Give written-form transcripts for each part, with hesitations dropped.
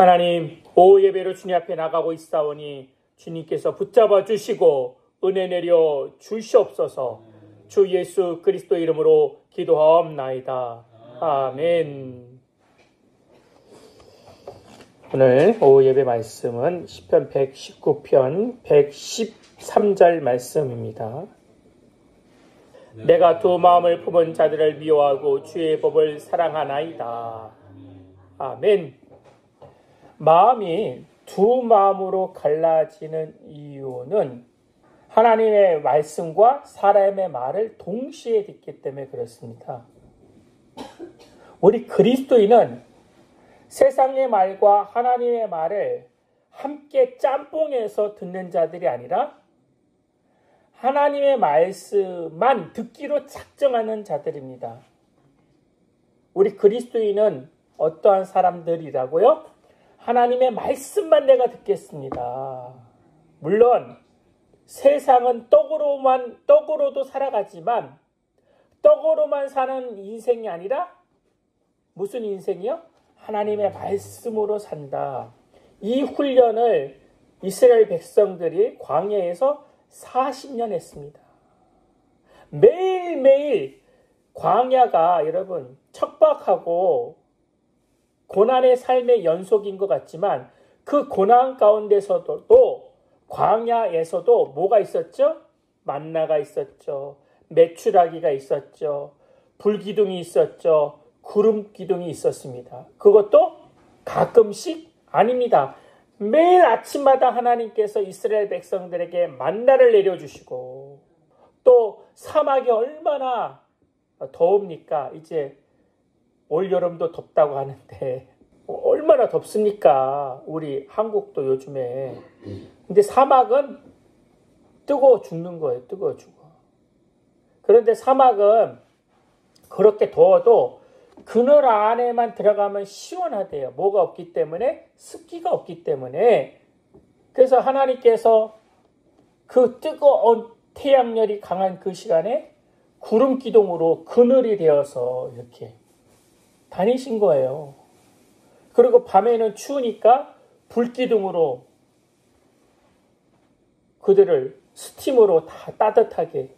하나님, 오후 예배로 주님 앞에 나가고 있사오니 주님께서 붙잡아 주시고 은혜 내려 주시옵소서. 주 예수 그리스도 이름으로 기도하옵나이다. 아멘. 오늘 오후 예배 말씀은 시편 119편 113절 말씀입니다. 내가 두 마음을 품은 자들을 미워하고 주의 법을 사랑하나이다. 아멘. 마음이 두 마음으로 갈라지는 이유는 하나님의 말씀과 사람의 말을 동시에 듣기 때문에 그렇습니다. 우리 그리스도인은 세상의 말과 하나님의 말을 함께 짬뽕해서 듣는 자들이 아니라 하나님의 말씀만 듣기로 작정하는 자들입니다. 우리 그리스도인은 어떠한 사람들이라고요? 하나님의 말씀만 내가 듣겠습니다. 물론 세상은 떡으로도 살아가지만 떡으로만 사는 인생이 아니라 무슨 인생이요? 하나님의 말씀으로 산다. 이 훈련을 이스라엘 백성들이 광야에서 40년 했습니다. 매일매일 광야가 여러분 척박하고 고난의 삶의 연속인 것 같지만 그 고난 가운데서도 광야에서도 뭐가 있었죠? 만나가 있었죠. 메추라기가 있었죠. 불기둥이 있었죠. 구름 기둥이 있었습니다. 그것도 가끔씩 아닙니다. 매일 아침마다 하나님께서 이스라엘 백성들에게 만나를 내려주시고 또 사막이 얼마나 더웁니까? 이제 올여름도 덥다고 하는데 얼마나 덥습니까? 우리 한국도 요즘에. 근데 사막은 뜨거워 죽는 거예요. 뜨거워 죽어. 그런데 사막은 그렇게 더워도 그늘 안에만 들어가면 시원하대요. 뭐가 없기 때문에? 습기가 없기 때문에. 그래서 하나님께서 그 뜨거운 태양열이 강한 그 시간에 구름 기둥으로 그늘이 되어서 이렇게 다니신 거예요. 그리고 밤에는 추우니까 불기둥으로 그들을 스팀으로 다 따뜻하게.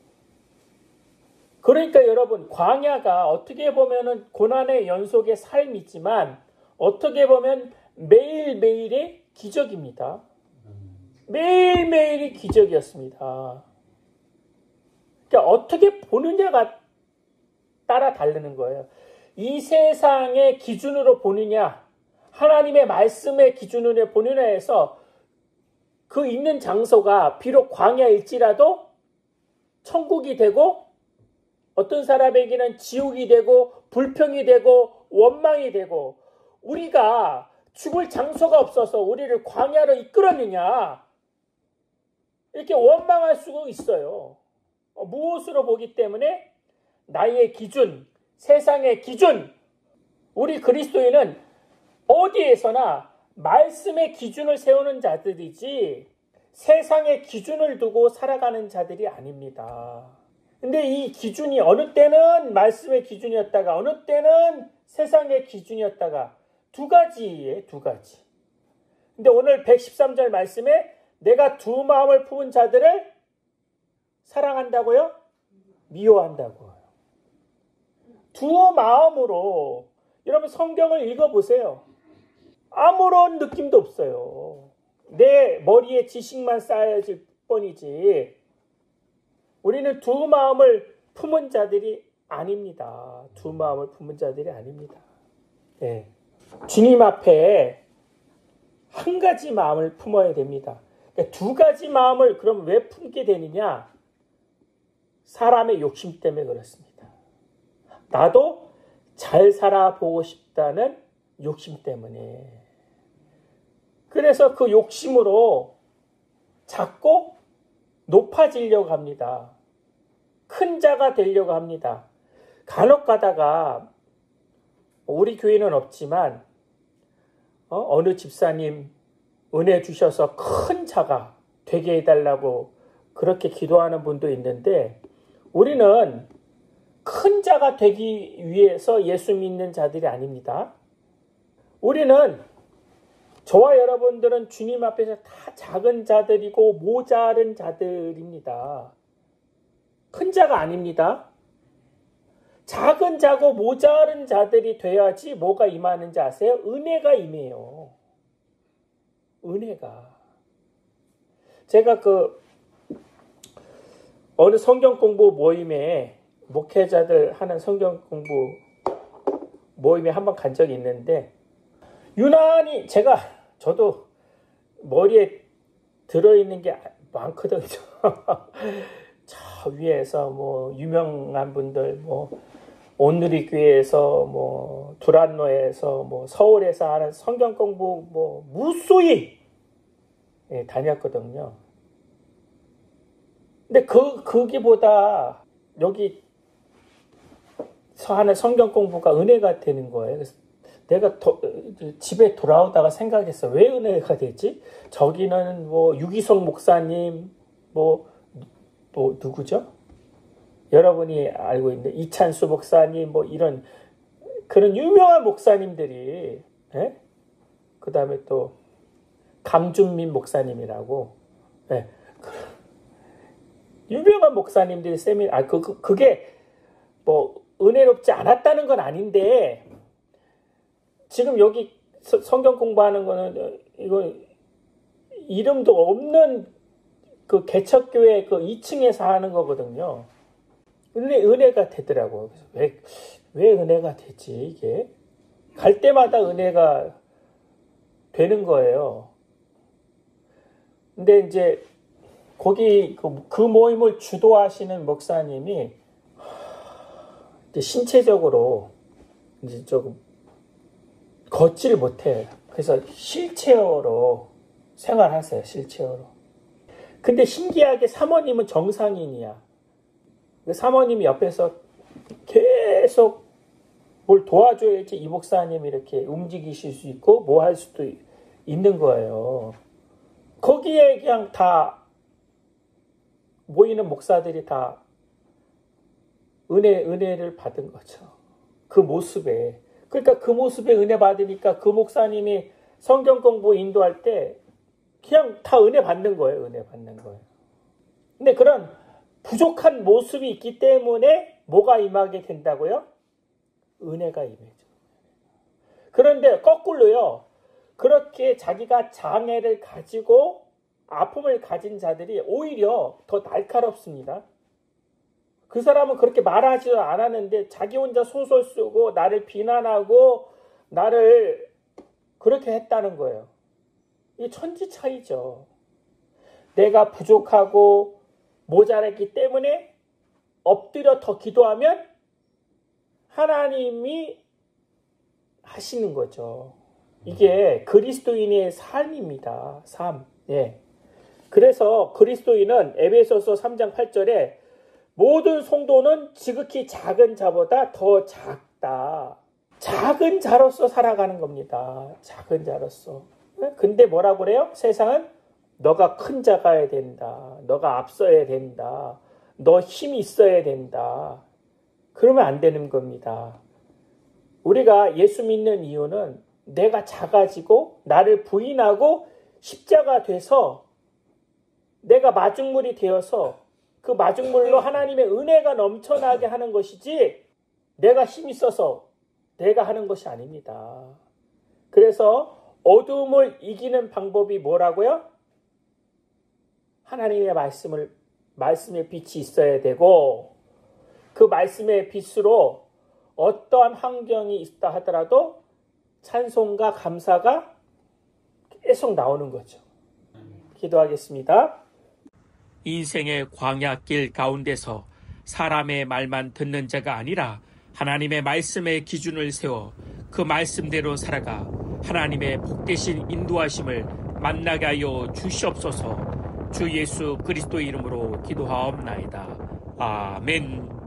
그러니까 여러분 광야가 어떻게 보면 고난의 연속의 삶이지만 어떻게 보면 매일매일의 기적입니다. 매일매일이 기적이었습니다. 그러니까 어떻게 보느냐가 따라 다르는 거예요. 이 세상의 기준으로 보느냐 하나님의 말씀의 기준으로 보느냐 해서 그 있는 장소가 비록 광야일지라도 천국이 되고 어떤 사람에게는 지옥이 되고 불평이 되고 원망이 되고 우리가 죽을 장소가 없어서 우리를 광야로 이끌었느냐 이렇게 원망할 수가 있어요. 무엇으로 보기 때문에 나의 기준, 세상의 기준, 우리 그리스도인은 어디에서나 말씀의 기준을 세우는 자들이지 세상의 기준을 두고 살아가는 자들이 아닙니다. 근데 이 기준이 어느 때는 말씀의 기준이었다가 어느 때는 세상의 기준이었다가 두 가지예요. 두 가지. 근데 오늘 113절 말씀에 내가 두 마음을 품은 자들을 사랑한다고요? 미워한다고요. 두 마음으로 여러분 성경을 읽어보세요. 아무런 느낌도 없어요. 내 머리에 지식만 쌓여질 뿐이지 우리는 두 마음을 품은 자들이 아닙니다. 두 마음을 품은 자들이 아닙니다. 네. 주님 앞에 한 가지 마음을 품어야 됩니다. 그러니까 두 가지 마음을 그럼 왜 품게 되느냐? 사람의 욕심 때문에 그렇습니다. 나도 잘 살아보고 싶다는 욕심 때문에. 그래서 그 욕심으로 자꾸 높아지려고 합니다. 큰 자가 되려고 합니다. 간혹 가다가 우리 교회는 없지만 어느 집사님 은혜 주셔서 큰 자가 되게 해달라고 그렇게 기도하는 분도 있는데 우리는 큰 자가 되기 위해서 예수 믿는 자들이 아닙니다. 우리는 저와 여러분들은 주님 앞에서 다 작은 자들이고 모자른 자들입니다. 큰 자가 아닙니다. 작은 자고 모자른 자들이 돼야지 뭐가 임하는지 아세요? 은혜가 임해요. 은혜가. 제가 어느 성경 공부 모임에 목회자들 하는 성경 공부 모임에 한번 간 적이 있는데 유난히 저도 머리에 들어있는 게 많거든요. 저 위에서 뭐 유명한 분들 온누리 교회에서 두란노에서 서울에서 하는 성경 공부 무수히 다녔거든요. 근데 거기보다 여기서 하는 성경 공부가 은혜가 되는 거예요. 그래서 내가 집에 돌아오다가 생각했어. 왜 은혜가 되지? 저기는 유기성 목사님, 누구죠? 여러분이 알고 있는데, 이찬수 목사님, 이런, 그런 유명한 목사님들이, 예? 그 다음에 또, 강준민 목사님이라고, 예. 유명한 목사님들이 그게 은혜롭지 않았다는 건 아닌데, 지금 여기 성경 공부하는 거는 이거 이름도 없는 그 개척교회 2층에서 하는 거거든요. 은혜가 되더라고요. 그래서 왜 은혜가 되지 이게? 갈 때마다 은혜가 되는 거예요. 근데 이제 거기 그 모임을 주도하시는 목사님이 이제 신체적으로 이제 조금 걷지를 못해요. 그래서 휠체어로 생활하세요. 휠체어로. 근데 신기하게 사모님은 정상인이야. 사모님이 옆에서 계속 뭘 도와줘야지 이 목사님이 이렇게 움직이실 수 있고 뭐 할 수도 있는 거예요. 거기에 그냥 다 모이는 목사들이 다 은혜를 받은 거죠. 그 모습에. 그러니까 그 모습에 은혜 받으니까 그 목사님이 성경 공부 인도할 때 그냥 다 은혜 받는 거예요. 은혜 받는 거예요. 근데 그런 부족한 모습이 있기 때문에 뭐가 임하게 된다고요? 은혜가 임해죠. 그런데 거꾸로요. 그렇게 자기가 장애를 가지고 아픔을 가진 자들이 오히려 더 날카롭습니다. 그 사람은 그렇게 말하지도 않았는데 자기 혼자 소설 쓰고 나를 비난하고 나를 그렇게 했다는 거예요. 이게 천지 차이죠. 내가 부족하고 모자랐기 때문에 엎드려 더 기도하면 하나님이 하시는 거죠. 이게 그리스도인의 삶입니다. 삶. 예. 그래서 그리스도인은 에베소서 3장 8절에 모든 성도는 지극히 작은 자보다 더 작다. 작은 자로서 살아가는 겁니다. 작은 자로서. 근데 뭐라고 그래요? 세상은 너가 큰 자가야 된다. 너가 앞서야 된다. 너 힘이 있어야 된다. 그러면 안 되는 겁니다. 우리가 예수 믿는 이유는 내가 작아지고 나를 부인하고 십자가 돼서 내가 마중물이 되어서 그 마중물로 하나님의 은혜가 넘쳐나게 하는 것이지 내가 힘이 있어서 내가 하는 것이 아닙니다. 그래서 어두움을 이기는 방법이 뭐라고요? 하나님의 말씀의 빛이 있어야 되고 그 말씀의 빛으로 어떠한 환경이 있다 하더라도 찬송과 감사가 계속 나오는 거죠. 기도하겠습니다. 인생의 광야길 가운데서 사람의 말만 듣는 자가 아니라 하나님의 말씀의 기준을 세워 그 말씀대로 살아가 하나님의 복되신 인도하심을 만나게 하여 주시옵소서. 주 예수 그리스도 이름으로 기도하옵나이다. 아멘.